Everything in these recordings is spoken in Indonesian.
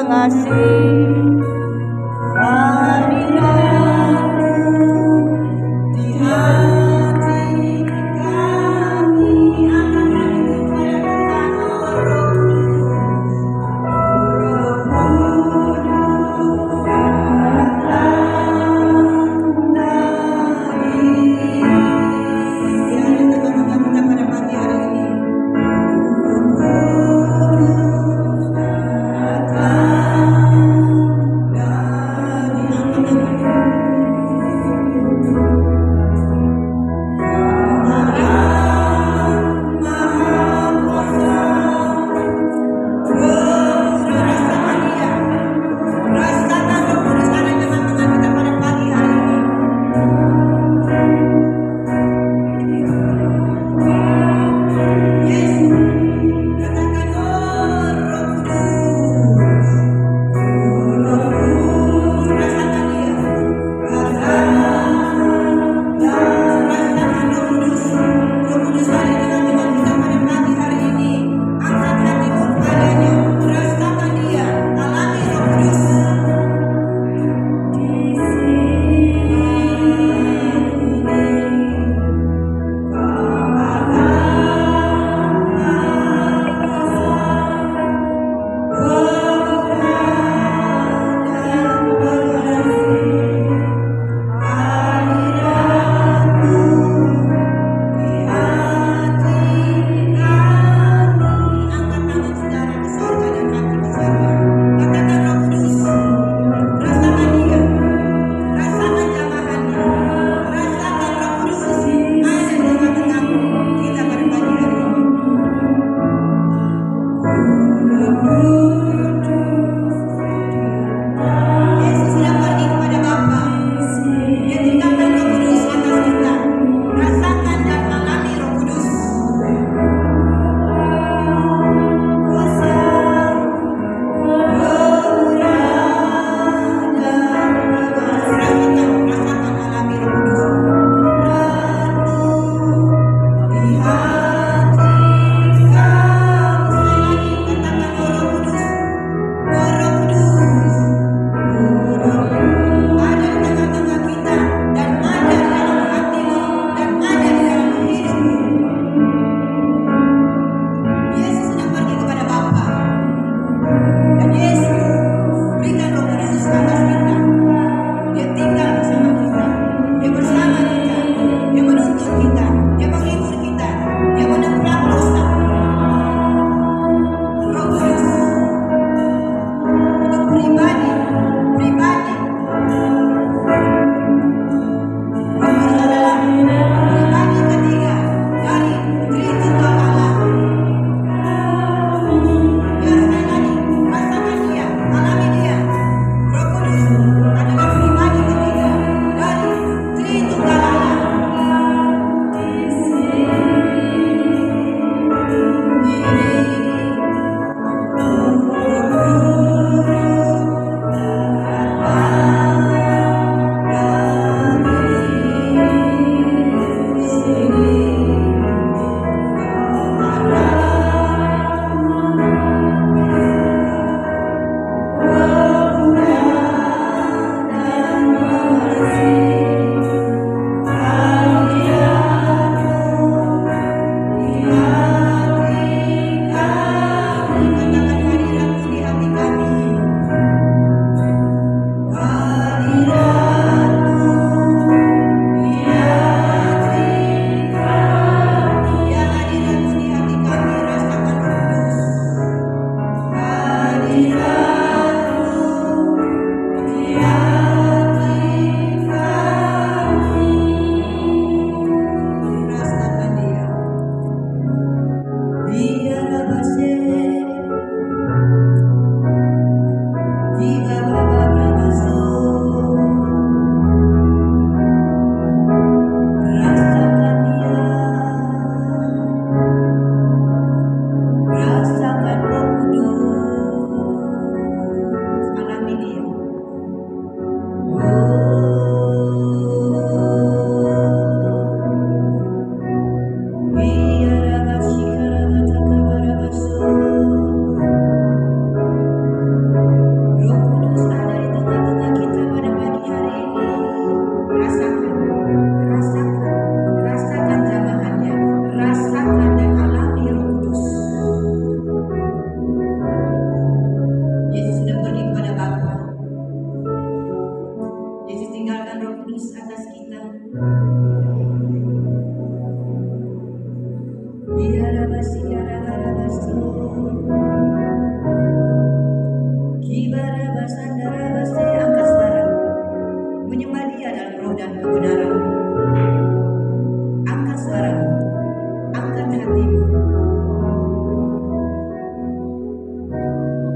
kasih.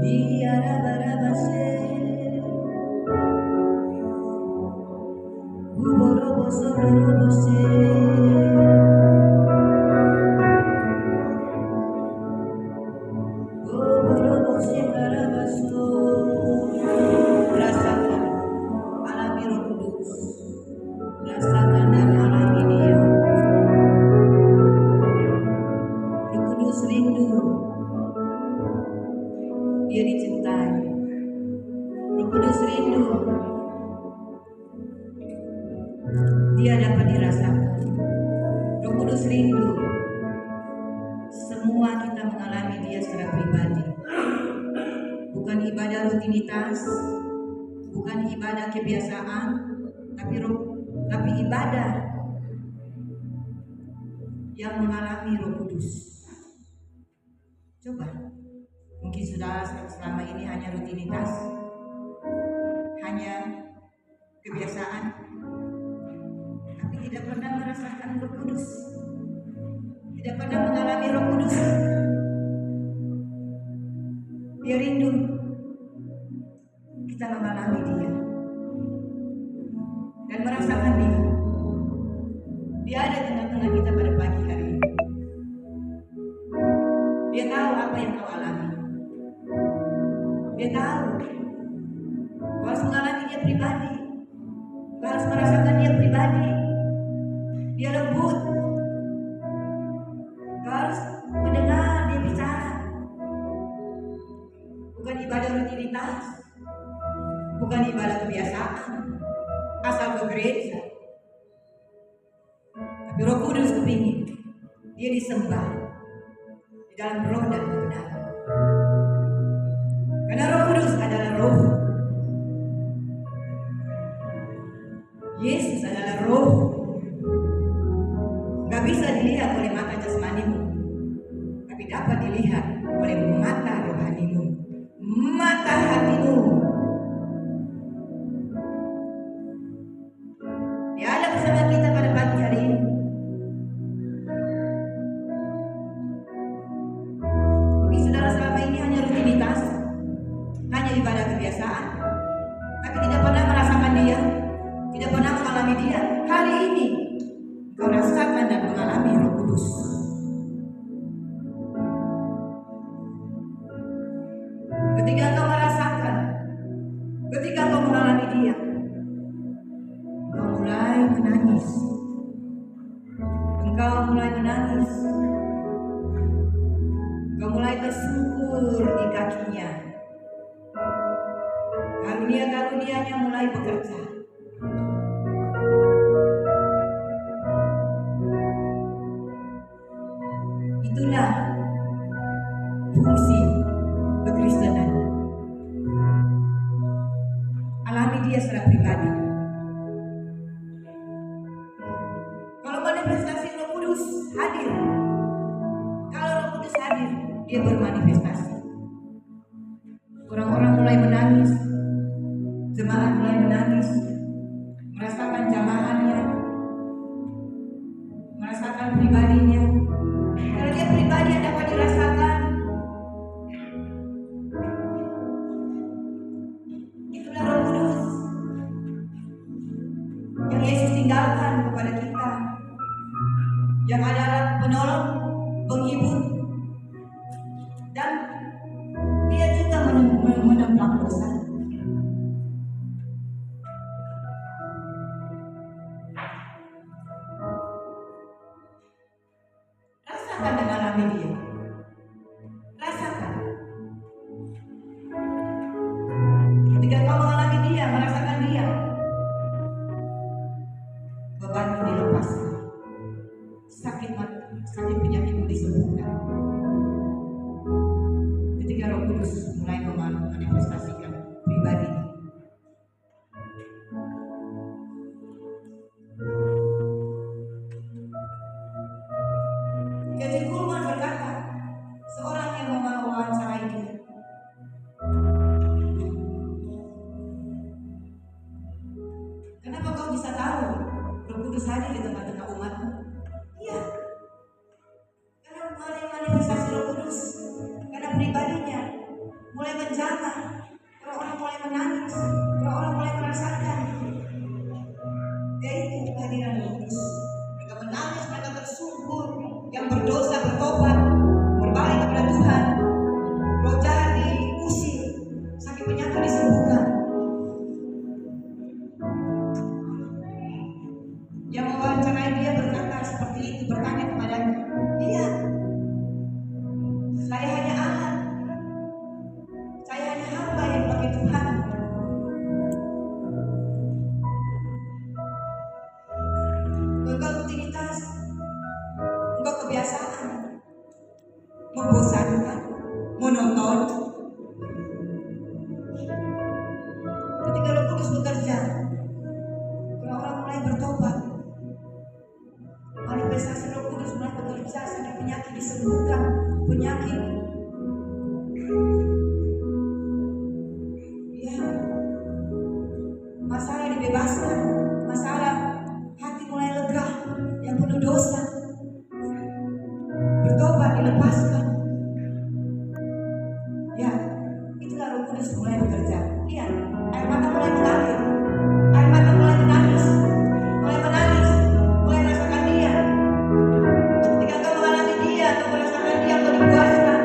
Biarabarabase, Uborobosoborobose, Oborobose Karabaso. Rasakan, alami Roh Kudus. Rasakan dan alami Dia. Roh Kudus rindu. Dia dicintai. Roh Kudus rindu. Dia dapat dirasakan. Roh Kudus rindu. Semua kita mengalami Dia secara pribadi. Bukan ibadah rutinitas, bukan ibadah kebiasaan, tapi ibadah yang mengalami Roh Kudus. Coba, mungkin sudah selama ini hanya rutinitas, hanya kebiasaan, tapi tidak pernah merasakan Roh Kudus, tidak pernah mengalami Roh Kudus. Dia rindu kita mengalami Dia dan merasakan Dia. Dia ada di tengah-tengah kita pada pagi hari ini. Dia tahu apa yang kau alami. Dia tahu kau harus mengalami Dia pribadi. Kau harus merasakan Dia pribadi. Dia lembut. Kau harus mendengar Dia bicara. Bukan ibadah rutinitas, bukan ibadah kebiasaan, asal ke gereja. Tapi Roh Kudus kepingin Dia disembah di dalam roh dan kebenaran. Karena Roh Kudus adalah roh. Yesus adalah roh. Gak bisa dilihat oleh mata jasmanimu, tapi dapat dilihat oleh mata rohanimu, mata hatimu. Dia ada bersama kita pada pagi hari ini. Mungkin saudara selama ini hanya rutinitas, hanya ibadah kebiasaan, tapi tidak pernah merasakan Dia, tidak pernah mengalami Dia. Hari ini kau rasakan dan mengalami Roh Kudus. Ketika kau merasakan, ketika kau mengalami Dia, kau mulai menangis. Engkau mulai menangis. Kau mulai tersungkur di kakinya. Karunia-karunianya mulai bekerja. Itulah fungsi kekristenan. Alami Dia secara pribadi. Kalau manifestasi Roh Kudus hadir, kalau Roh Kudus hadir, Dia bermanifestasi. Orang-orang mulai menangis, jemaat mulai menangis, merasakan jamahannya, merasakan pribadinya. Karena Dia pribadi yang dapat dirasakan. Itulah Roh Kudus yang Yesus tinggalkan kepada kita, yang adalah penolong, penghibur, dan Dia juga menembak dosa. Rasakan dan alami Dia. Rasakan. Ketika kau mengalami Dia, merasakan Dia, bebanmu dilepaskan, sakit penyakitmu disembuhkan. Ketika Roh Kudus mulai memanifestasikan pribadi. Jadi Kulman berkata, seorang yang mewawancarai Dia, kenapa kau bisa tahu Roh Kudus hadir di tengah-tengah umatmu? Iya, karena mulai manifestasi Roh Kudus, karena pribadinya mulai menjadi Kudus mulai bekerja. Lihat, air mata mulai mengalir, air mata mulai menangis, mulai menangis, mulai merasakan Dia. Ketika kau mengalami Dia, kau merasakan Dia, kau dipuaskan.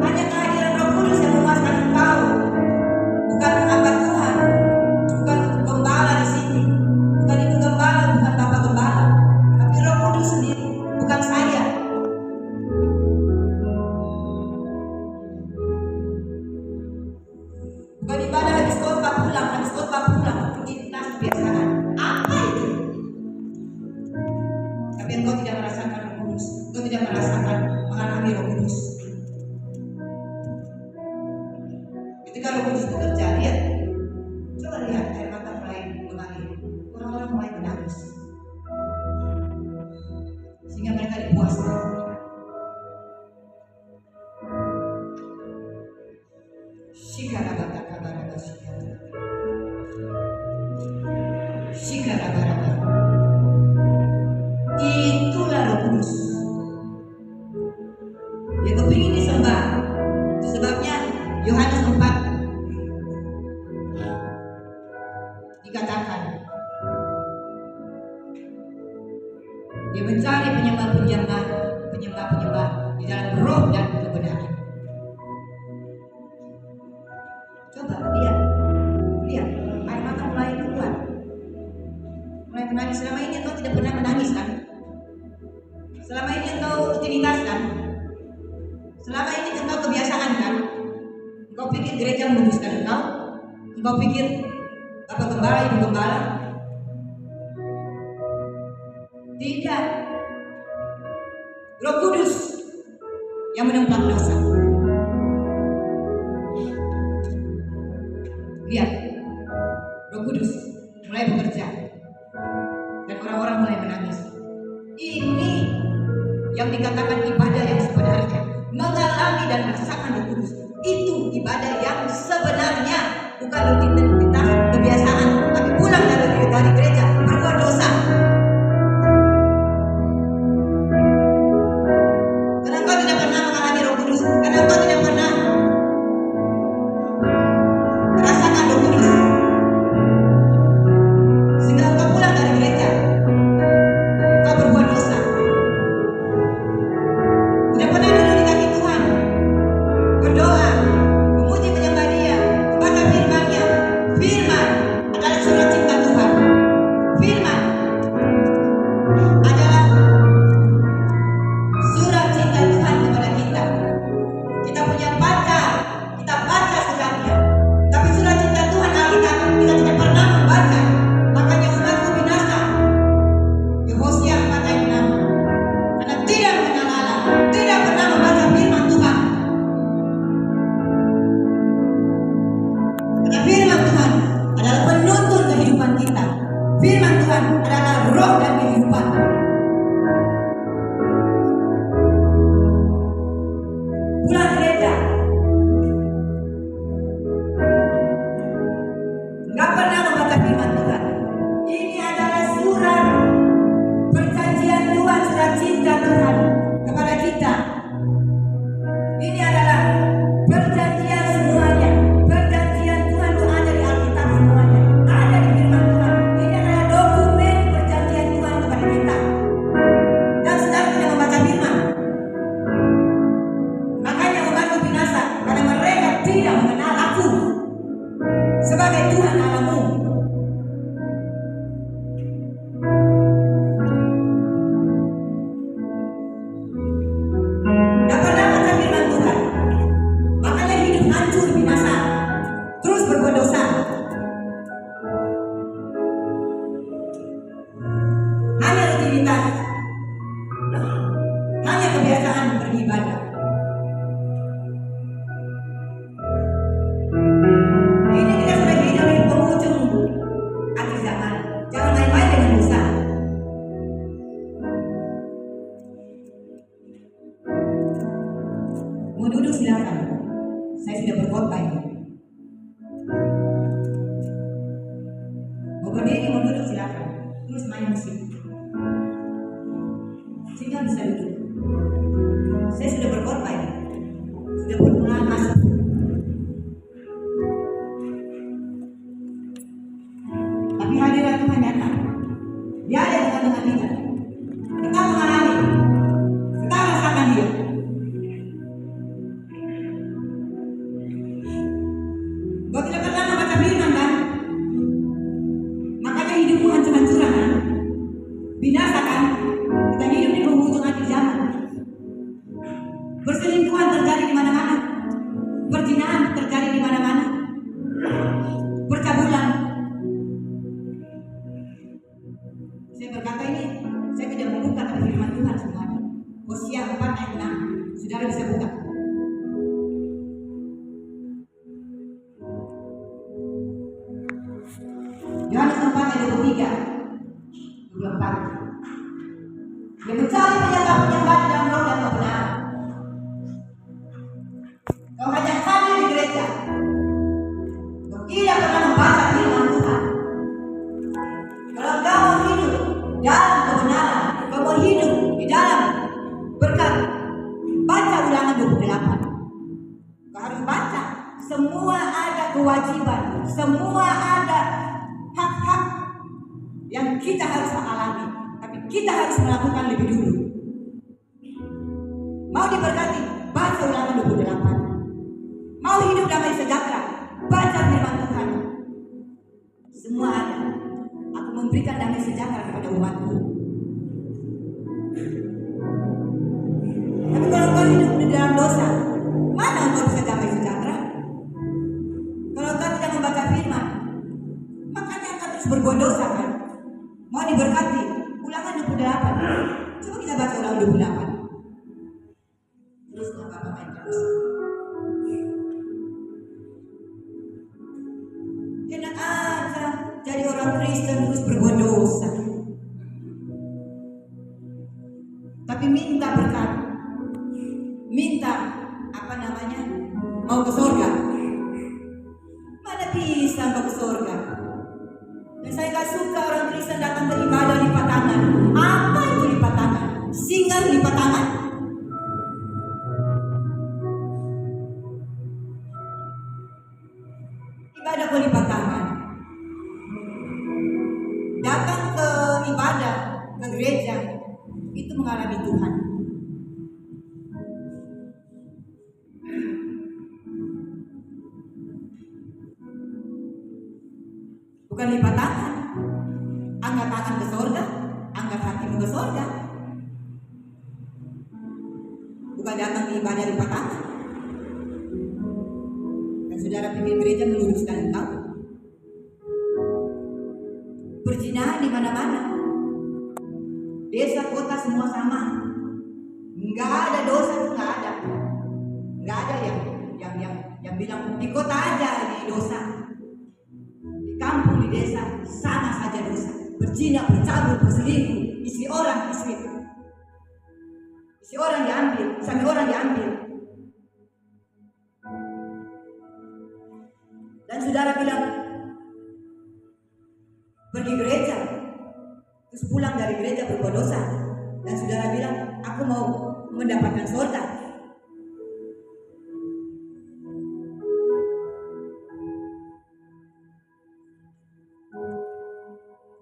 Hanya kehadiran Roh Kudus yang memuaskan engkau, bukan hamba Tuhan, bukan gembala di sini, bukan ibu gembala, bukan bapak gembala, tapi Roh Kudus sendiri, bukan saya. Bukan ibadah habis khotbah pulang, rutinitas kebiasaan. Apa itu? Tapi engkau tidak merasakan Roh Kudus, engkau tidak merasakan mengalami Roh Kudus. Ketika Roh Kudus bekerja, lihat, coba lihat air mata mulai mengalir, orang-orang mulai menangis, sehingga mereka dipuaskan. Shikarabaraba. Itulah Roh Kudus yang kepingin disembah. Itu sebabnya Yohanes 4 dikatakan dia mencari penyembah di dalam roh dan kebenaran. Coba lihat, air mata mulai keluar, mulai menangis. Selama ini engkau tidak pernah menangis kan? Selama ini engkau rutinitas kan? Selama ini engkau kebiasaan kan? Engkau pikir gereja menguduskan engkau? Engkau pikir bapak gembala, ibu gembala? Tidak. Roh Kudus yang menempat dosa. Lihat, Roh Kudus mulai bekerja dan orang-orang mulai menangis. Ini yang dikatakan ibadah yang sebenarnya. Mengalami dan merasakan Roh Kudus itu ibadah yang sebenarnya, bukan rutinitas kebiasaan, tapi pulang dari gereja berbuat dosa. Karena engkau tidak pernah mengalami Roh Kudus, karena engkau tidak pernah merasakan Roh Kudus, sehingga engkau pulang dari gereja, engkau berbuat dosa. Tidak pernah duduk di kaki Tuhan, berdoa, memuji menyembah Dia, membaca firman-Nya. Firman adalah surat cinta Tuhan. Firman adalah surat cinta Tuhan kepada kita. Kita punya pacar, kita baca suratnya. Tapi surat cinta Tuhan Alkitab kita tidak pernah membaca. Makanya umatku binasa. Yehosya 4 ayat 6. Karena tidak mengenal Allah, tidak pernah membaca firman Tuhan. Karena firman Tuhan adalah penuntun kehidupan kita. Firman Tuhan adalah roh dan kehidupan. Pulang gereja, nggak pernah membaca firman Tuhan. Ini adalah surat perjanjian Tuhan, surat cinta Tuhan kepada kita. Ini adalah perjanjian semuanya. Perjanjian Tuhan itu ada di Alkitab semuanya. Ada di firman Tuhan. Ini adalah dokumen perjanjian Tuhan kepada kita. Dan saudara tidak membaca firman. Makanya umatku binasa, karena mereka tidak mengenal aku sebagai Tuhan Allahmu. Tidak pernah baca firman Tuhan, makanya hidup hancur binasa, terus berbuat dosa. Hanya rutinitas, hanya kebiasaan beribadah. Ini kita sudah hidup di penghujung Kau tidak pernah membaca firman kan? Makanya hidupmu hancur-hancuran kan? Binasa kan? Kita hidup di penghujung akhir zaman. Perselingkuhan terjadi di mana-mana. Perzinahan terjadi di mana-mana. Percabulan. Saya berkata ini, saya tidak membuka tapi firman Tuhan semuanya. Hosea 4 ayat 6. Saudara bisa buka. Yohanes 4 ayat 23 24. Dia mencari penyembah-penyembah di dalam roh dan kebenaran. Kau hanya hadir di gereja. Kau tidak pernah membaca firman Tuhan. Kalau kau mau hidup dalam kebenaran, kau mau hidup di dalam berkat, baca Ulangan 28. Kau harus baca. Semua ada kewajiban, semua ada hak-hak yang kita harus alami, tapi kita harus melakukan lebih dulu. Mau diberkati, baca Ulangan 28. Mau hidup damai sejahtera, baca firman Tuhan. Semua ada. Aku memberikan damai sejahtera kepada umatku. Tapi kalau kau hidup di dalam dosa, mana engkau bisa damai sejahtera? Kalau kau tidak membaca firman, makanya kau terus berbuat dosa kan? Mau diberkati, Ulangan 28. Coba kita baca Ulangan 28. Terus apa main terus. Enak aja jadi orang Kristen terus berbuat dosa. Tapi minta berkat, minta mau ke surga. Mana bisa mau ke surga? Dan saya gak suka orang Kristen datang ke ibadah lipat tangan. Apa itu lipat tangan? Singar lipat tangan? Ibadah kok lipat tangan? Datang ke ibadah, ke gereja, itu mengalami Tuhan. Bukan lipat tangan. Angkat tangan ke surga, angkat hatimu ke surga. Bukan datang ke ibadah lipat tangan. Dan saudara pikir gereja meluruskan engkau? Perzinahan di mana-mana. Desa, kota semua sama. Enggak ada dosa, enggak ada. Enggak ada yang bilang di kota aja di dosa. Di kampung, di desa sama saja dosa. Berzina, bercabul, berselingkuh, istri orang diambil, suami orang diambil. Dan saudara bilang pergi gereja, terus pulang dari gereja berbuat dosa, dan saudara bilang aku mau mendapatkan surga.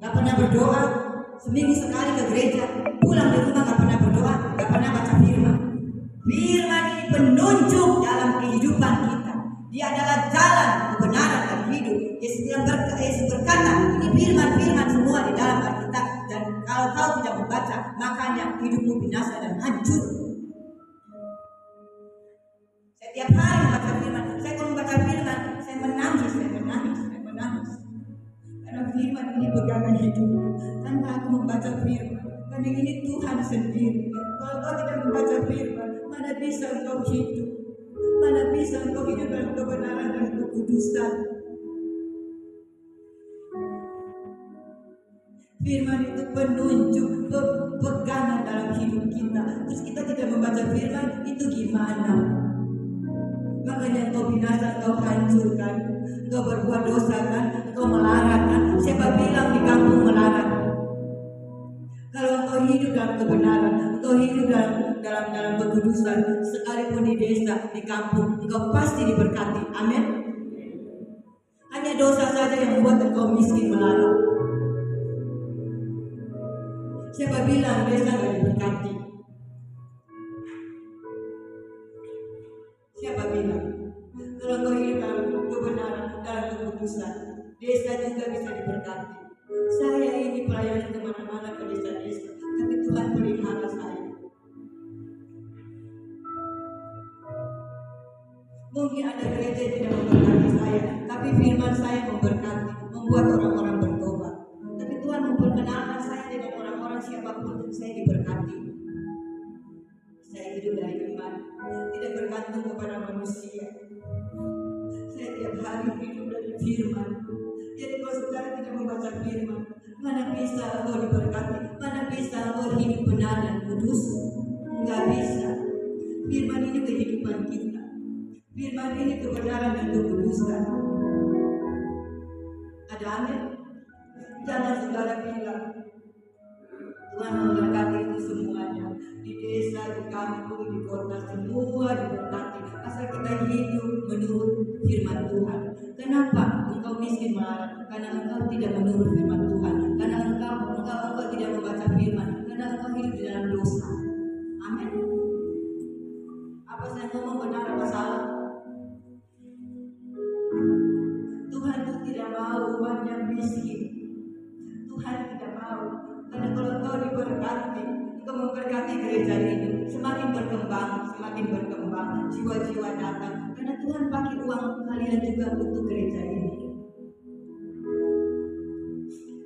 Gak pernah berdoa, seminggu sekali ke gereja, pulang di rumah gak pernah berdoa, gak pernah baca firman. Firman ini penunjuk dalam kehidupan kita. Dia adalah jalan kebenaran dan hidup. Yesus berkata, ini firman-firman semua di dalam Alkitab. Dan kalau kau tidak membaca, makanya hidupmu binasa dan hancur. Setiap hari membaca firman. Saya kalau membaca firman, saya menangis. Karena firman ini pegangan hidup. Tanpa aku membaca firman, karena ini Tuhan sendiri. Kalau kau tidak membaca firman, mana bisa engkau hidup? Mana bisa engkau hidup dalam kebenaran dan kekudusan? Firman itu penunjuk, pegangan dalam hidup kita. Terus kita tidak membaca firman, itu gimana? Makanya engkau binasa, engkau hancurkan, engkau berbuat dosa kan, engkau melarat kan. Siapa bilang di kampung melarat? Kalau engkau hidup dalam kebenaran, engkau hidup dalam kekudusan, sekalipun di desa, di kampung, engkau pasti diberkati. Amin. Hanya dosa saja yang membuat engkau miskin melarat. Siapa bilang desa gak diberkati? Siapa bilang? Kalau engkau hidup dalam kebenaran, kekudusan, desa juga bisa diberkati. Saya ini pelayanan kemana-mana ke desa-desa, tapi Tuhan pelihara saya. Mungkin ada gereja yang tidak memberkati saya, tapi firman saya memberkati, membuat orang-orang bertobat. Tapi Tuhan memperkenalkan saya dengan orang-orang siapapun, saya diberkati. Saya hidup dari iman, tidak bergantung kepada manusia. Saya tiap hari hidup dari firman. Jadi kalau saudara tidak membaca firman, mana bisa engkau diberkati? Mana bisa engkau hidup benar dan kudus? Enggak bisa. Firman ini kehidupan kita. Firman ini kebenaran dan kekudusan. Ada amin? Jangan saudara bilang Tuhan memberkati itu semuanya. Di desa, di kampung, di kota, semua diberkati. Asal kita hidup menurut firman Tuhan. Kenapa engkau miskin marah? Karena engkau tidak menurut firman Tuhan. Karena engkau tidak membaca firman. Karena engkau hidup di dalam dosa. Amin. Apa saya ngomong benar apa salah? Tuhan itu tidak mau umat yang miskin. Tuhan tidak mau. Karena kalau engkau diberkati, engkau memberkati gereja ini, semakin berkembang, jiwa-jiwa datang. Karena Tuhan pakai uang kalian juga untuk gereja ini.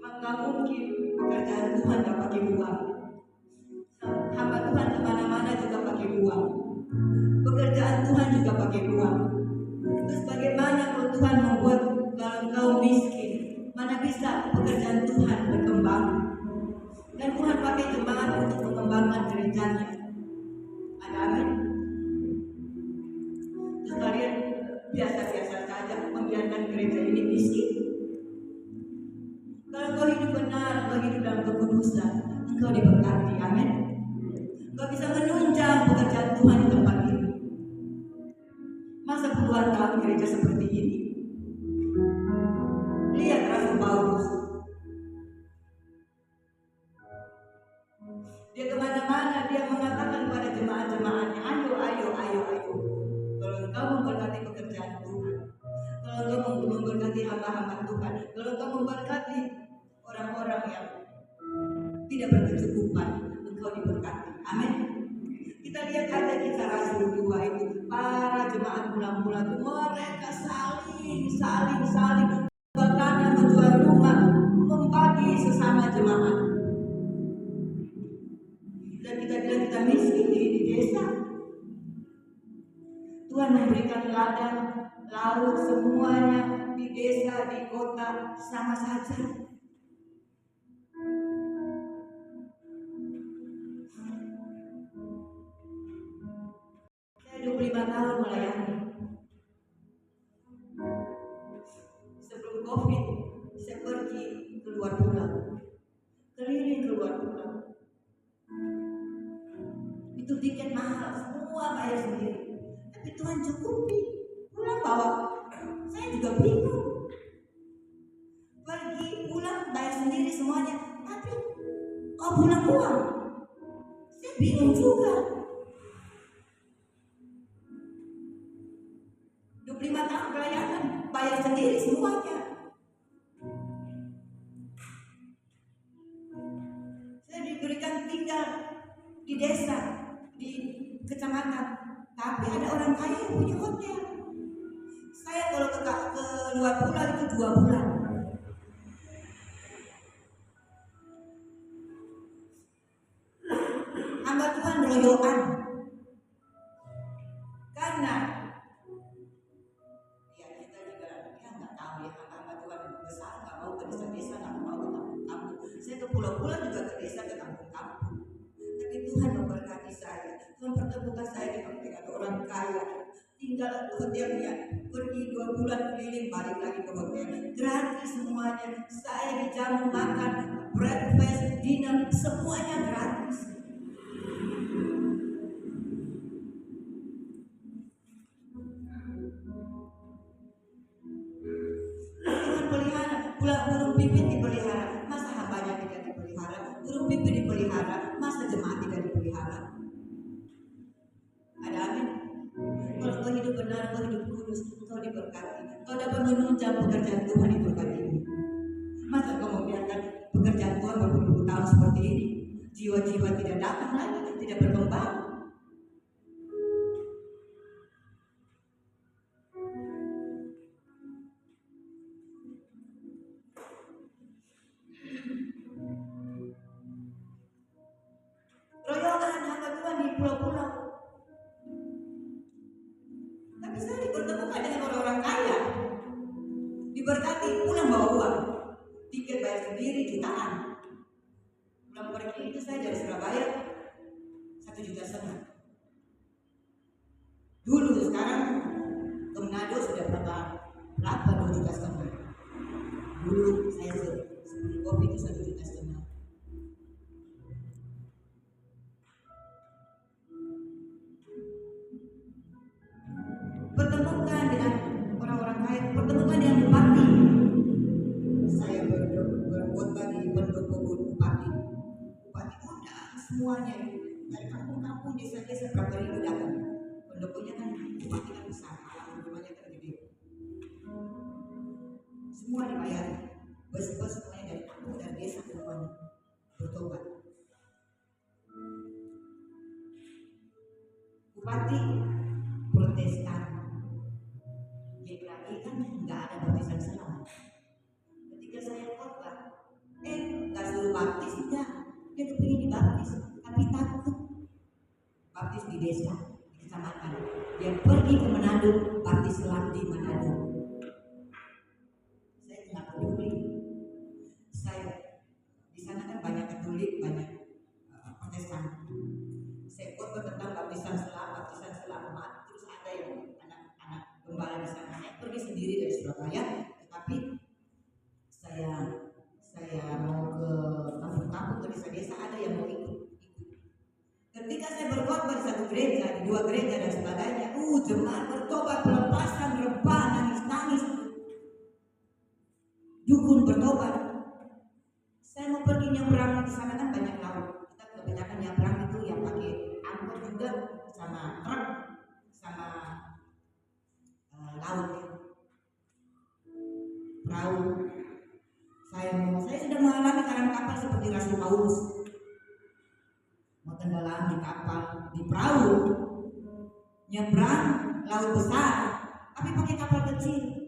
Maka mungkin pekerjaan Tuhan tidak pakai uang. Hamba Tuhan kemana-mana juga pakai uang. Pekerjaan Tuhan juga pakai uang. Terus bagaimana kalau Tuhan membuat kalau engkau miskin? Mana bisa pekerjaan Tuhan berkembang? Dan Tuhan pakai jemaat untuk mengembangkan gerejanya. Ada amin? Terus kalian biasa-biasa saja membiarkan gereja ini miskin? Kalau engkau hidup benar, engkau hidup dalam kekudusan, engkau diberkati. Amin? Engkau bisa menunjang pekerjaan Tuhan di tempat ini. Masa puluhan tahun gereja seperti ini? Lihat Rasul Paulus. Dia kemana-mana, dia mengatakan kepada jemaat-jemaatnya, ayo. Kalau engkau memberkati pekerjaan Tuhan, kalau engkau memberkati hamba-hamba Tuhan, kalau engkau memberkati orang-orang yang tidak berkecukupan, engkau diberkati. Amin. Kita lihat aja kisah Rasul 2 itu, para jemaat mula-mula itu mereka saling bahkan yang menjual rumah, membagi sesama jemaat. Dan kita bilang kita miskin di desa. Tuhan memberikan ladang, laut, semuanya di desa, di kota sama saja. Saya 25 tahun melayani. Sebelum COVID, saya pergi keluar pulau, keliling keluar pulau. Itu tiket mahal, semua bayar sendiri. Tapi Tuhan cukupi. Pulang bawa, saya juga bingung. Pergi pulang bayar sendiri semuanya, tapi pulang uang, saya bingung juga. 25 tahun pelayanan, bayar sendiri semuanya. Saya diberikan tinggal di desa, di kecamatan, tapi ada orang kaya yang punya hotel. Saya kalau ke luar pulau itu 2 bulan. Hamba Tuhan royokan. Karena ya kita juga nggak tahu ya, hamba Tuhan besar nggak mau ke desa-desa, nggak mau ke kampung-kampung. Saya ke pulau-pulau juga ke desa, ke kampung-kampung. Tapi Tuhan memberkati saya. Tuhan pertemukan saya dengan orang kaya. Tinggal di hotelnya, pergi 2 bulan keliling, balik lagi ke hotel. Gratis semuanya. Saya dijamu makan, breakfast, dinner, semuanya gratis. Tuhan pelihara, pula burung pipit dipelihara. Masa hambanya tidak dipelihara? Burung pipit dipelihara, masa jemaat tidak dipelihara? Ada amin? Kalau kau hidup benar, kau hidup kudus, kau diberkati. diberkati. Kau dapat menunjang pekerjaan Tuhan diberkati. Masa kau membiarkan pekerjaan Tuhan berpuluh-puluh tahun seperti ini? Jiwa-jiwa tidak datang lagi, tidak berkembang. Royokan hamba Tuhan di pulau-pulau. Tapi saya dipertemukan dengan orang-orang kaya, diberkati, pulang bawa uang, tiket bayar sendiri, jutaan. Pulang pergi itu saya dari Surabaya 1,5 juta. Dulu, sekarang ke Manado sudah berapa 2,5 juta. Dulu saya sebeli kopi itu 1,5 juta. Pertemukan dengan orang-orang kaya, pertemukan dengan bupati. Saya berkhotbah di pendopo bupati. Bupati undang semuanya dari kampung-kampung, desa-desa, berapa ribu datang. Pendoponya kan bupati kan besar, rumahnya kan gede. Semua dibayar, bos-bos semuanya dari kampung, dari desa semuanya bertobat. Bupati Protestan, GKI kan nggak ada baptisan selam. Ketika saya khotbah, nggak suruh baptis, enggak, dia kepingin dibaptis, tapi takut baptis di desa, di kecamatan. Dia pergi ke Manado, baptis selam di Manado. Saya nggak peduli. Saya di sana kan banyak Katolik, banyak Protestan. Saya khotbah tentang baptisan selam, terus ada yang anak-anak gembala di sana. Saya pergi sendiri dari Surabaya, tetapi saya mau ke kampung-kampung, ke desa-desa, ada yang mau ikut. Ketika saya berkhotbah di satu gereja, di 2 gereja dan sebagainya, jemaat bertobat, pelepasan, rebah, nangis-nangis, dukun bertobat. Saya mau pergi nyebrang, di sana kan banyak laut. Kita kebanyakan nyebrang itu yang pakai angkot juga, sama truk, sama laut, perahu. Saya sudah mengalami karam kapal seperti Rasul Paulus, mau tenggelam di kapal, di perahu, nyebrang laut besar, tapi pakai kapal kecil.